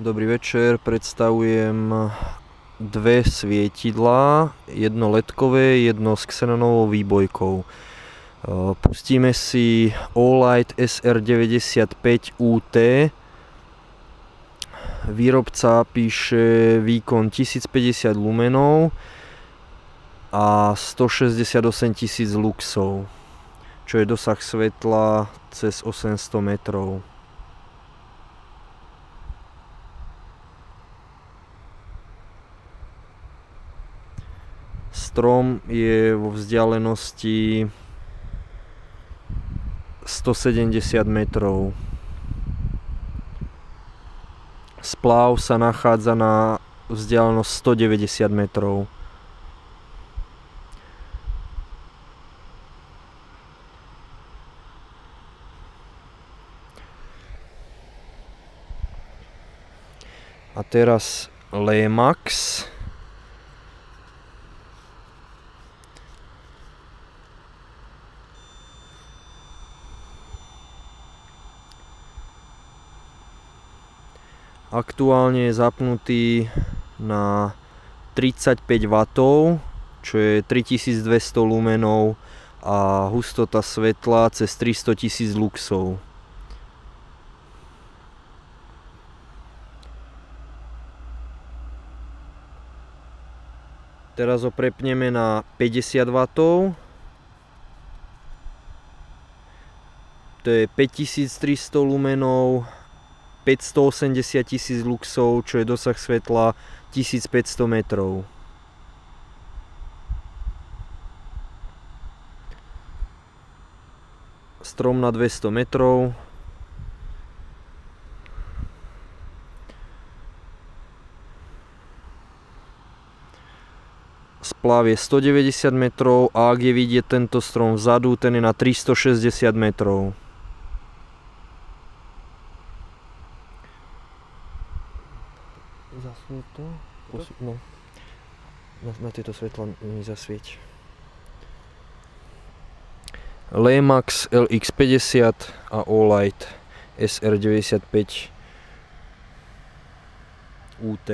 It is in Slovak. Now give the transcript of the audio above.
Dobrý večer, predstavujem dve svietidlá, jedno ledkové, jedno s xenonovou výbojkou. Pustíme si Olight SR95 UT. Výrobca píše výkon 1050 lumenov a 168 000 luxov, čo je dosah svetla cez 800 metrov. Strom je vo vzdialenosti 170 metrov. Splav sa nachádza na vzdialenosť 190 metrov. A teraz Lemax. Aktuálne je zapnutý na 35 W, čo je 3200 lumenov a hustota svetla cez 300 000 luxov. Teraz ho prepneme na 50 W. To je 5300 lumenov, 580 000 luxov, čo je dosah svetla 1500 metrov. Strom na 200 metrov. Splav je 190 metrov a ak je vidieť tento strom vzadu, ten je na 360 metrov. Zasvieť to. No. Na tieto svetla mi zasvieť. Lemax LX50 a Olight SR95 UT.